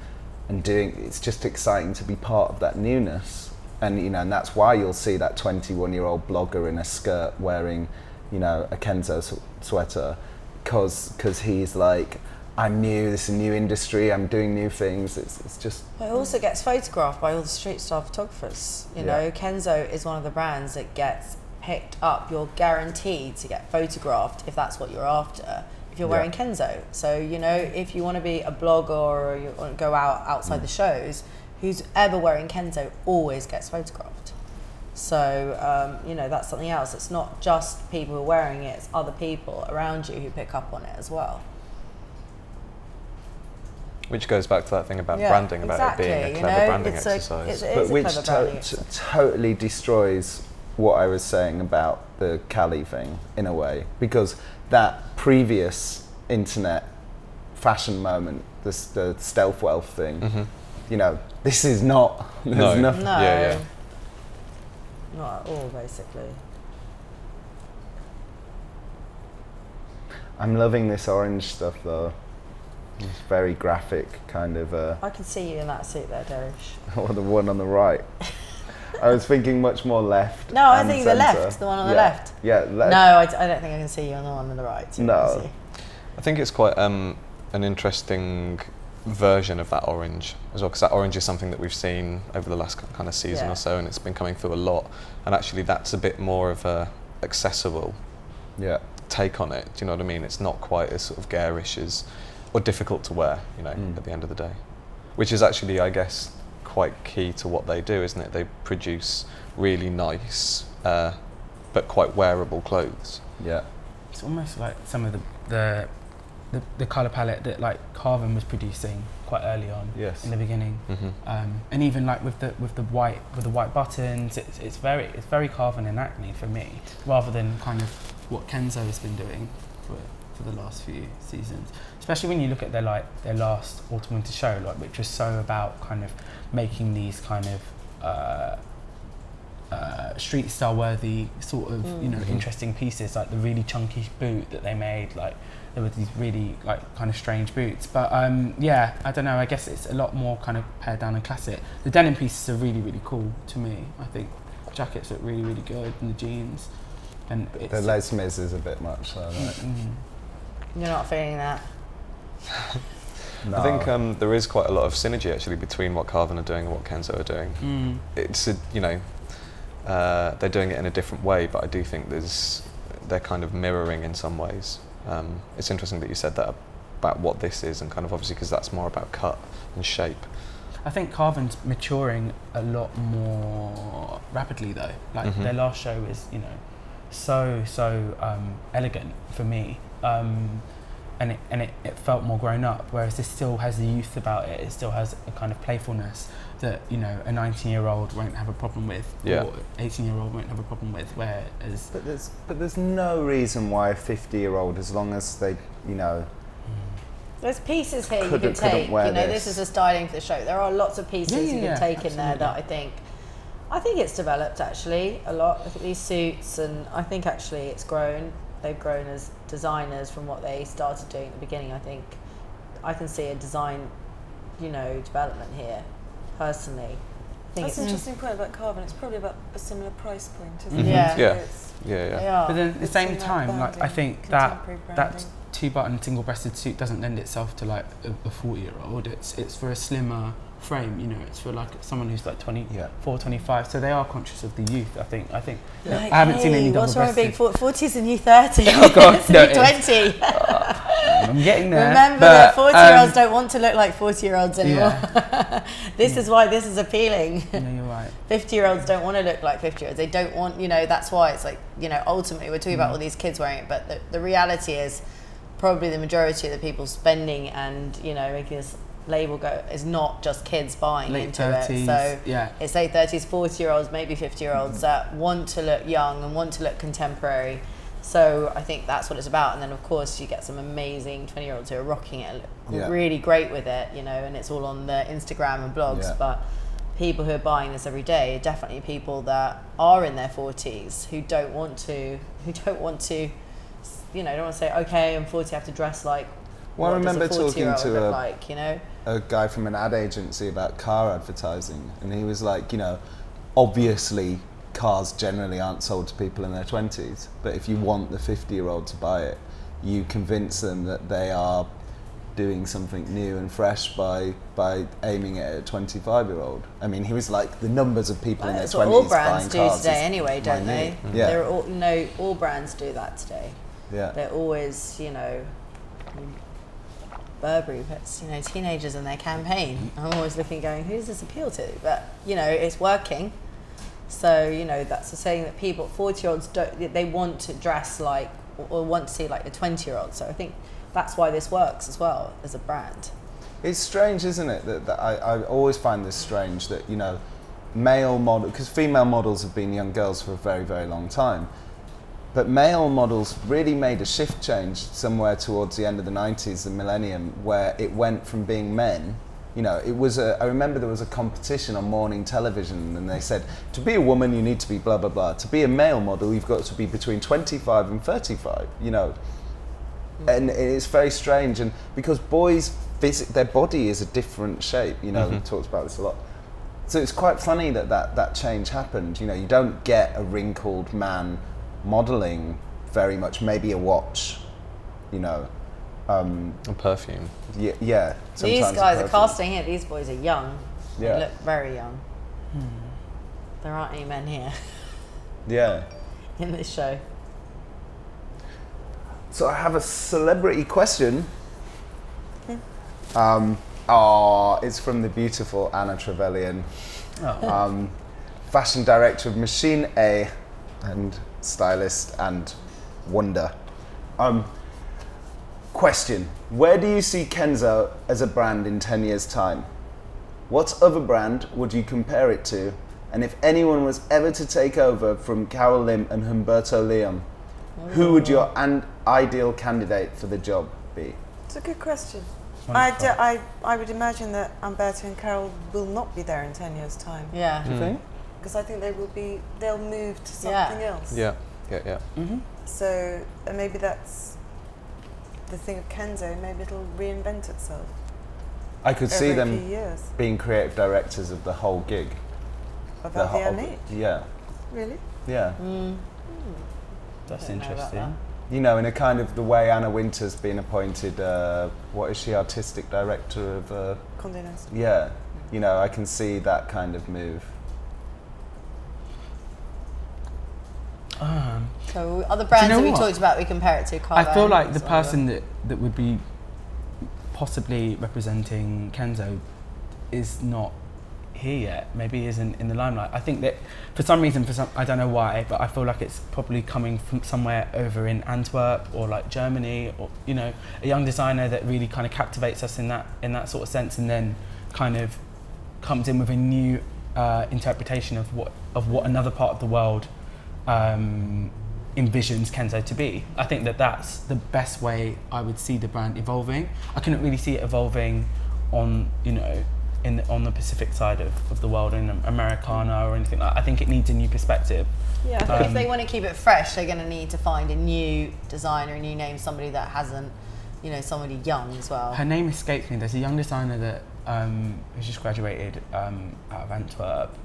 doing, it's just exciting to be part of that newness. And you know, and that's why you'll see that 21-year-old blogger in a skirt wearing, you know, a Kenzo sweater, because he's like, I'm new, this is a new industry, I'm doing new things. It's just...
But it also gets photographed by all the street style photographers. You know, Kenzo is one of the brands that gets picked up. You're guaranteed to get photographed if that's what you're after, if you're wearing Kenzo. So, you know, if you want to be a blogger or you want to go outside the shows, who's ever wearing Kenzo always gets photographed. So, you know, that's something else. It's not just people who are wearing it, it's other people around you who pick up on it as well.
Which goes back to that thing about branding, about it being a clever branding exercise.
But which totally destroys what I was saying about the Cali thing, in a way. Because that previous internet fashion moment, the stealth wealth thing, you know, this is not...
No.
No.
Yeah.
Not at all, basically.
I'm loving this orange stuff, though. It's very graphic, kind of.
I can see you in that suit there, Daryoush.
Or the one on the right. I was thinking much more left.
No, I think the left, the one on the left.
Yeah, left.
No, I don't think I can see you on the one on the right.
No.
I think it's quite an interesting version of that orange as well, because that orange is something that we've seen over the last kind of season or so, and it's been coming through a lot. And actually, that's a bit more of a accessible take on it. Do you know what I mean? It's not quite as sort of garish as, or difficult to wear, you know, at the end of the day. Which is actually, I guess, quite key to what they do, isn't it? They produce really nice, but quite wearable clothes.
Yeah.
It's almost like some of the colour palette that like Carven was producing quite early on in the beginning, and even like with the white buttons, it's very Carven and Acne for me, rather than kind of what Kenzo has been doing for the last few seasons. Especially when you look at their last autumn winter show, like, which was so about kind of making these kind of street style worthy sort of you know interesting pieces, like the really chunky boot that they made, like there were these really like kind of strange boots, but yeah, I don't know, I guess it's a lot more kind of pared down and classic. The denim pieces are really cool to me. I think the jackets look really good, and the jeans, and
the Les Mis is a bit much, so like.
You're not feeling that?
No.
I think there is quite a lot of synergy actually between what Carven are doing and what Kenzo are doing. It's you know, they're doing it in a different way, but I do think they're kind of mirroring in some ways. It's interesting that you said that about what this is, and kind of obviously because that's more about cut and shape.
I think Carven's maturing a lot more rapidly though. Like their last show is, you know, so elegant for me. And it felt more grown up, whereas this still has the youth about it. It still has a kind of playfulness that, you know, a 19-year-old won't have a problem with, or 18-year-old won't have a problem with. Whereas,
but there's no reason why a 50-year-old, as long as they, you know,
there's pieces here you can take. You know, this is a styling for the show. There are lots of pieces you can take in there that I think it's developed actually a lot. Look at these suits, and I think actually it's grown. They've grown as designers from what they started doing at the beginning. I think I can see a design, you know, development here, personally. I think
that's an interesting point about Carven. It's probably about a similar price point, isn't it?
Yeah.
Yeah.
But then at the same time, like, I think that 2-button single-breasted suit doesn't lend itself to like a 40-year-old. It's for a slimmer frame, you know, it's for like someone who's like 24, 25, so they are conscious of the youth. I think like, I haven't seen any double-breasted.
What's wrong with being 40 is a new 30?
Oh God,
it's a new 20.
I'm getting there.
Remember that 40-year-olds don't want to look like 40-year-olds anymore. This is why this is appealing.
No, you're right.
50-year-olds don't want to look like 50-year-olds. They don't want, you know, that's why it's like, you know, ultimately we're talking about all these kids wearing it, but the reality is probably the majority of the people spending and, you know, making this label go is not just kids buying
late
into
30s,
it. So it's late 30s, 40-year-olds, maybe 50-year-olds that want to look young and want to look contemporary. So I think that's what it's about. And then of course you get some amazing 20-year-olds who are rocking it, really great with it, you know, and it's all on the Instagram and blogs. But people who are buying this every day are definitely people that are in their 40s who don't want to, you know, don't want to say, okay, I'm 40, I have to dress like.
Well, I remember talking to
you know,
a guy from an ad agency about car advertising, and he was like, you know, obviously cars generally aren't sold to people in their 20s, but if you want the 50-year-old to buy it, you convince them that they are doing something new and fresh by aiming it at a 25-year-old. I mean, he was like the numbers of people in their 20s
That's what all brands do
cars
today anyway, don't they?
Yeah.
They're all, you know, all brands do that today.
Yeah.
They're always, you know, Burberry puts, you know, teenagers in their campaign. I'm always looking going, who does this appeal to? But, you know, it's working. So, you know, that's the saying that people, 40-year-olds, they want to dress like, or want to see like a 20-year-old. So I think that's why this works as well as a brand.
It's strange, isn't it, that I always find this strange that, you know, male model, because female models have been young girls for a very, very long time. But male models really made a shift change somewhere towards the end of the 90s, the millennium, where it went from being men, you know, it was I remember there was a competition on morning television and they said, to be a woman you need to be blah, blah, blah. To be a male model you've got to be between 25 and 35, you know. And it's very strange, and because boys, their body is a different shape, you know, we've talked about this a lot. So it's quite funny that change happened, you know, you don't get a wrinkled man modelling very much, maybe a watch, you know.
And perfume.
Yeah.
These guys are casting here, these boys are young.
Yeah.
They look very young. There aren't any men here
Yeah.
in this show.
So I have a celebrity question. It's from the beautiful Anna Trevelyan, fashion director of Machine A and stylist and wonder. Question, where do you see Kenzo as a brand in 10 years' time? What other brand would you compare it to? And if anyone was ever to take over from Carol Lim and Humberto Leon, who would your ideal candidate for the job be?
It's a good question. I would imagine that Humberto and Carol will not be there in 10 years' time.
Yeah.
Do you think?
Because I think they'll move to something else.
Yeah.
So maybe that's the thing of Kenzo, maybe it'll reinvent itself.
I could see
every few
them
years.
being creative directors of the whole gig.
About the LMH?
Yeah.
Really?
Yeah.
That's
Don't know about
interesting.
You know, in a kind of the way Anna Wintour's been appointed, what is she, artistic director of?
Condé Nast.
Yeah. You know, I can see that kind of move.
So other brands
know
that we
what?
talked about, we compare it to Carlo.
I feel like the person that would be possibly representing Kenzo is not here yet. Maybe isn't in the limelight. I think that for some reason, I don't know why, but I feel like it's probably coming from somewhere over in Antwerp or like Germany, or you know, a young designer that really kind of captivates us in that sort of sense, and then kind of comes in with a new interpretation of what another part of the world envisions Kenzo to be. I think that's the best way I would see the brand evolving. I couldn't really see it evolving on, you know, on the Pacific side of the world, in Americana or anything like that. I think it needs a new perspective.
Yeah, I think if they want to keep it fresh, they're going to need to find a new designer, a new name, somebody that hasn't, you know, somebody young as well.
Her name escapes me. There's a young designer that who's just graduated out of Antwerp,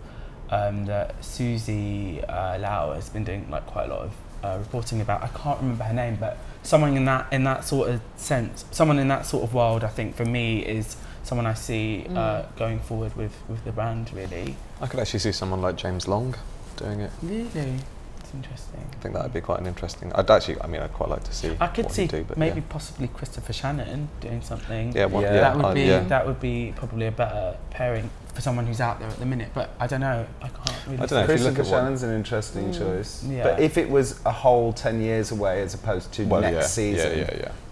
that Susie Lau has been doing like quite a lot of reporting about. I can't remember her name, but someone in that sort of sense, someone in that sort of world, I think for me is someone I see going forward with the brand, really.
I could actually see someone like James Long doing it.
Really? It's interesting.
I think that would be quite an interesting. I'd quite like to see.
I could
what
see
he'd do, but
maybe possibly Christopher Shannon doing something.
Yeah,
That would be probably a better pairing for someone who's out there at the minute. But I don't know. I can't really.
I don't know. If you look
Christopher
at
Shannon's an interesting choice.
Yeah.
But if it was a whole 10 years away as opposed to next season,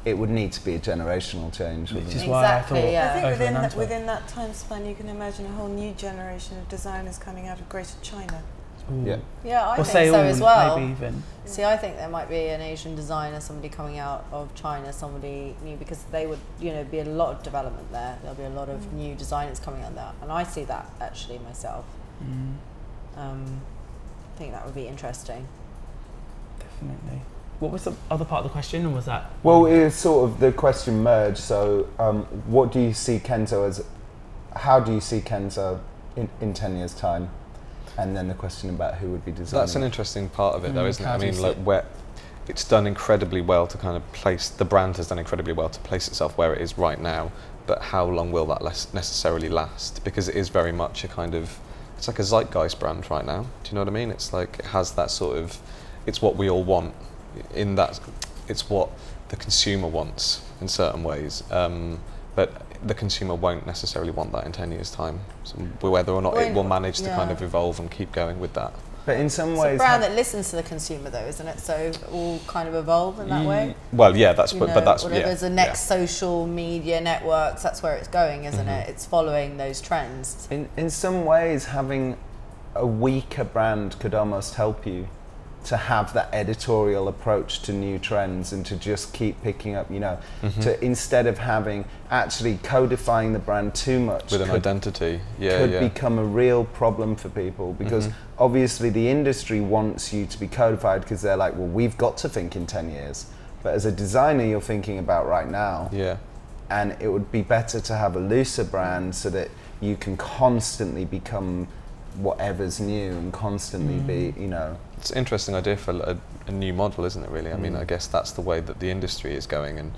it would need to be a generational change.
Which is
Wouldn't it?
why I
Exactly,
thought.
yeah.
I think
over in Antwerp.
within that time span, you can imagine a whole new generation of designers coming out of Greater China.
Ooh.
Yeah.
Yeah, I
Or
think so as well.
maybe even.
See, I think there might be an Asian designer, somebody coming out of China, somebody new, because they would, you know, be a lot of development there. There'll be a lot of new designers coming out there, and I see that actually myself. I think that would be interesting.
Definitely. What was the other part of the question, or was that?
Well, it was sort of the question merged. So, what do you see Kenzo as? How do you see Kenzo in 10 years' time? And then the question about who would be designing.
That's an interesting part of it, though, isn't it?
how
I
do you
mean,
see
like,
it?
where it's done incredibly well to kind of place, the brand has done incredibly well to place itself where it is right now, but how long will that necessarily last? Because it is very much a kind of, it's like a zeitgeist brand right now. Do you know what I mean? It's like, it has that sort of, it's what we all want, in that it's what the consumer wants in certain ways. But the consumer won't necessarily want that in 10 years' time. So whether or not it will manage to kind of evolve and keep going with that.
But in some ways,
it's a brand that listens to the consumer, though, isn't it? So it will kind of evolve in that way.
Well, yeah, that's
but
that's
there's the next social media networks. That's where it's going, isn't it? It's following those trends.
In some ways, having a weaker brand could almost help you to have that editorial approach to new trends and to just keep picking up, you know, to instead of having actually codifying the brand too much
with an identity,
could become a real problem for people, because obviously the industry wants you to be codified because they're like, well, we've got to think in 10 years. But as a designer, you're thinking about right now.
Yeah.
And it would be better to have a looser brand so that you can constantly become whatever's new and constantly be, you know.
It's an interesting idea for a new model, isn't it, really? I mean, I guess that's the way that the industry is going.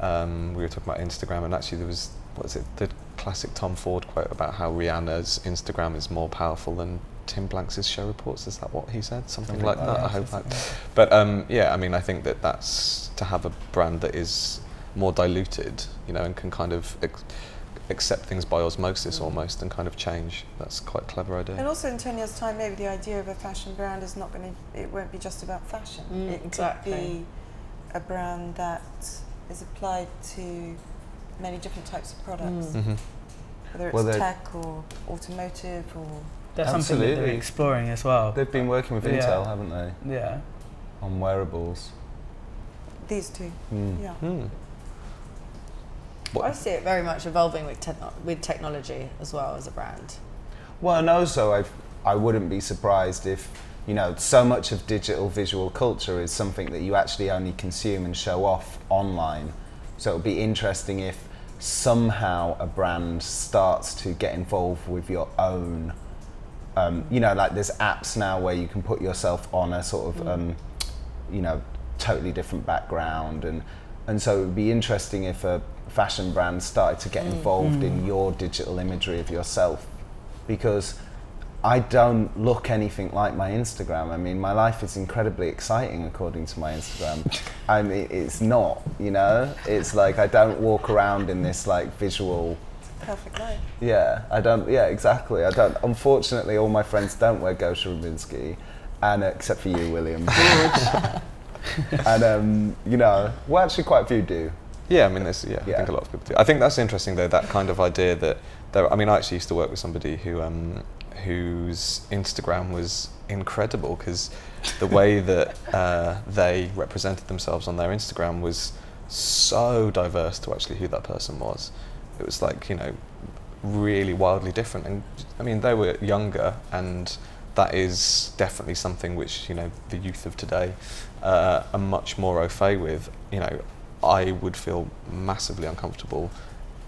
And we were talking about Instagram, and actually there was, what is it, the classic Tom Ford quote about how Rihanna's Instagram is more powerful than Tim Blanks' show reports. Is that what he said? Something like that, I hope. But yeah, I mean, I think that that's to have a brand that is more diluted, you know, and can kind of accept things by osmosis almost and kind of change. That's quite a clever idea.
And also in 10 years' time, maybe the idea of a fashion brand is not going to, it won't be just about fashion. It could be a brand that is applied to many different types of products. Whether it's tech or automotive or...
That's something that they're exploring as well.
They've been working with Intel, haven't they?
Yeah.
On wearables.
These two, yeah.
I see it very much evolving with technology as well as a brand.
Well, and also I wouldn't be surprised if, you know, so much of digital visual culture is something that you actually only consume and show off online. So it would be interesting if somehow a brand starts to get involved with your own, you know, like there's apps now where you can put yourself on a sort of, you know, totally different background. And so it would be interesting if a fashion brand started to get involved in your digital imagery of yourself, because I don't look anything like my Instagram. I mean, my life is incredibly exciting according to my Instagram. I mean, it's not, you know? It's like I don't walk around in this like visual...
Perfect life.
Yeah, I don't, yeah, exactly. I don't, unfortunately, all my friends don't wear Gosha Rubinski, and except for you, William. And, you know, well, actually quite a few do.
Yeah, I mean, there's, I think a lot of people do. I think that's interesting, though, that kind of idea that there, I mean, I actually used to work with somebody who, whose Instagram was incredible, because the way that they represented themselves on their Instagram was so diverse to actually who that person was. It was like, you know, really wildly different. And I mean, they were younger, and that is definitely something which, you know, the youth of today are much more au fait with. You know, I would feel massively uncomfortable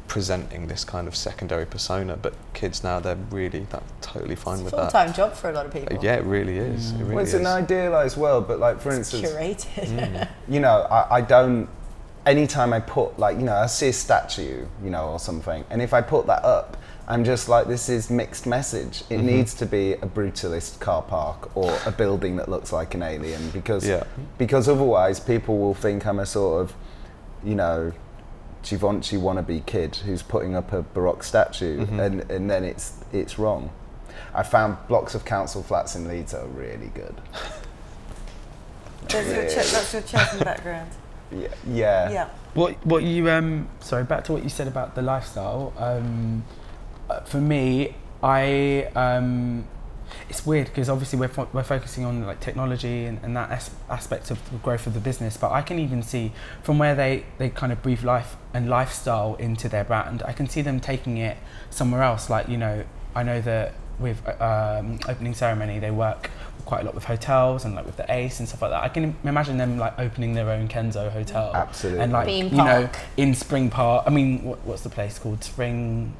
presenting this kind of secondary persona, but kids now, they're totally fine with that.
It's a full-time job for a lot of people.
Yeah, it really is. It really
well, it's an idealised world, but like, for instance...
curated.
You know, I don't... Anytime I put, like, you know, I see a statue, you know, or something, and if I put that up, I'm just like, this is mixed message. It needs to be a brutalist car park or a building that looks like an alien, because otherwise people will think I'm a sort of, you know, Givenchy wannabe kid who's putting up a Baroque statue, and then it's wrong. I found blocks of council flats in Leeds that are really good.
That's your chosen background.
Yeah.
What you sorry, back to what you said about the lifestyle. For me, it's weird because obviously we're focusing on like technology and that aspect of the growth of the business, but I can even see from where they kind of breathe life and lifestyle into their brand, I can see them taking it somewhere else. Like, you know, I know that with opening ceremony they work quite a lot with hotels and like with the Ace and stuff like that. I can imagine them like opening their own Kenzo hotel.
Absolutely.
And like,
Beam
you know,
Park.
in Spring Park, I mean, what's the place called? Palm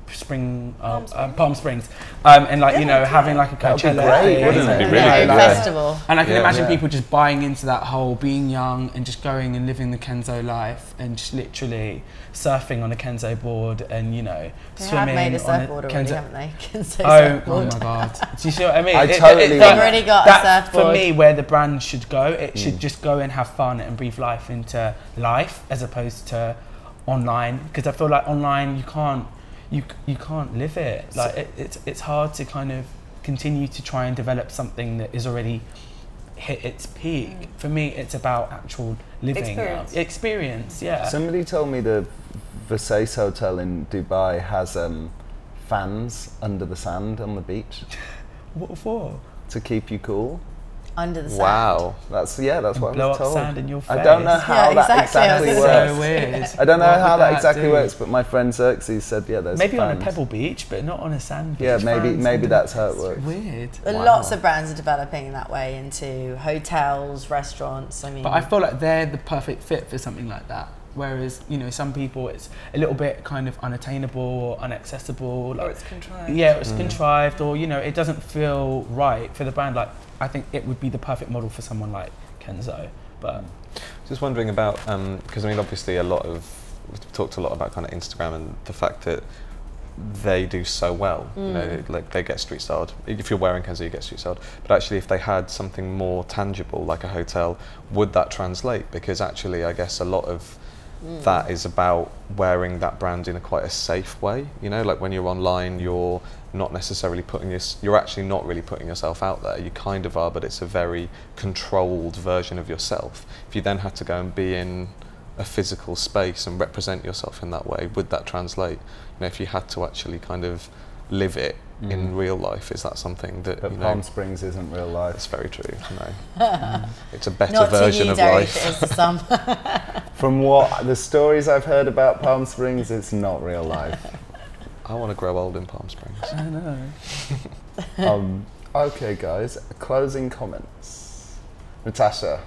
Springs. And like, you know, having like a
That would be
Coachella
great,
thing.
wouldn't it?
It'd be
Yeah,
really good,
like-
yeah.
Festival.
And I can
Yeah.
imagine
Yeah.
people just buying into that whole being young and just going and living the Kenzo life and just literally surfing on a Kenzo board and, you know,
They have
swimming
made a
on
surfboard
a
already,
Kenzo.
haven't they? Kenzo
Oh
surfboard.
my God. Do you see what I mean?
I totally
They've
want
already got a
that, for
surfboard.
me, where the brand should go, it should just go and have fun and breathe life into life as opposed to online. Because I feel like online you can't live it. Like it's hard to kind of continue to try and develop something that is already hit its peak. For me, it's about actual living experience. Yeah.
Somebody told me the Versailles Hotel in Dubai has fans under the sand on the beach
What for?
to keep you cool.
Under the sand.
Wow.
That's what I
Blow
was
up
told.
sand in your face.
I don't know how
Yeah,
that
exactly, I
exactly
was
works.
So weird.
I don't know
What
how
would
that exactly
do?
works, but my friend Xerxes said, yeah, there's
Maybe on a
fans.
pebble beach, but not on a sand beach.
Yeah, maybe
Fans
that's how it works.
Weird.
Lots of brands are developing that way into hotels, restaurants. I mean,
But I feel like they're the perfect fit for something like that. Whereas, you know, some people it's a little bit kind of unattainable or inaccessible. Like,
Or it's contrived.
yeah, it's contrived, or, you know, it doesn't feel right for the brand. Like, I think it would be the perfect model for someone like Kenzo. But
Just wondering about, because I mean, obviously we've talked a lot about kind of Instagram and the fact that they do so well. You know, like they get street styled. If you're wearing Kenzo, you get street styled. But actually, if they had something more tangible, like a hotel, would that translate? Because actually, I guess a lot of that is about wearing that brand in a quite a safe way. You know, like when you're online, you're not necessarily you're actually not really putting yourself out there. You kind of are, but it's a very controlled version of yourself. If you then had to go and be in a physical space and represent yourself in that way, would that translate? You know, if you had to actually kind of live it in real life, is that something that,
But
you know,
Palm Springs isn't real life.
it's very true, no. It's a better
not to
version
you,
of
Daryoush,
life.
it is to some.
From what the stories I've heard about Palm Springs, it's not real life.
I want to grow old in Palm Springs.
I know.
Okay, guys, closing comments. Natasha.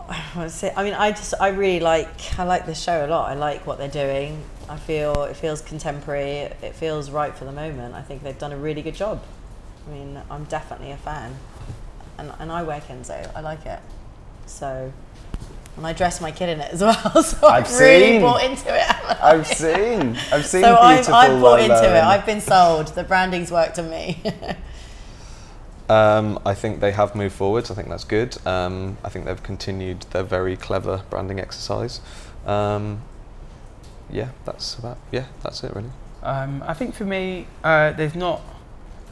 I mean, I really like this show a lot. I like what they're doing. I feel it feels contemporary. It feels right for the moment. I think they've done a really good job. I mean, I'm definitely a fan, and I wear Kenzo. I like it. So, and I dress my kid in it as well. So I've really
seen.
bought into it.
I've seen
So I've bought into
Lola
it. I've been sold. The branding's worked on me.
I think they have moved forwards. I think that's good. I think they've continued their very clever branding exercise. That's it really.
I think for me, there's not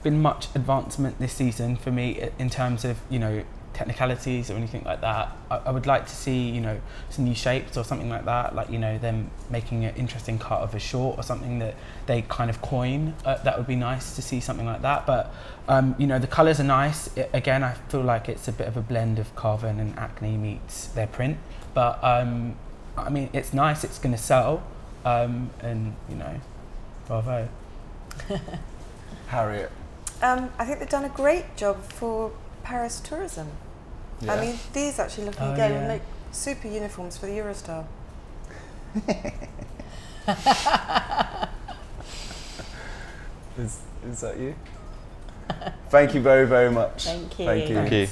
been much advancement this season for me in terms of, you know, technicalities or anything like that. I would like to see, you know, some new shapes or something like that, like, you know, them making an interesting cut of a short or something that they kind of coin. That would be nice to see something like that. But you know, the colours are nice. Again, I feel like it's a bit of a blend of Carven and Acne meets their print. But I mean, it's nice. It's going to sell, and you know, bravo.
Harriet.
I think they've done a great job for Paris tourism.
Yeah.
I mean, these actually looking
Oh,
good
yeah.
and make super uniforms for the Eurostar.
Is that you? Thank you very, very much.
Thank you.
Thank you.
Thank you.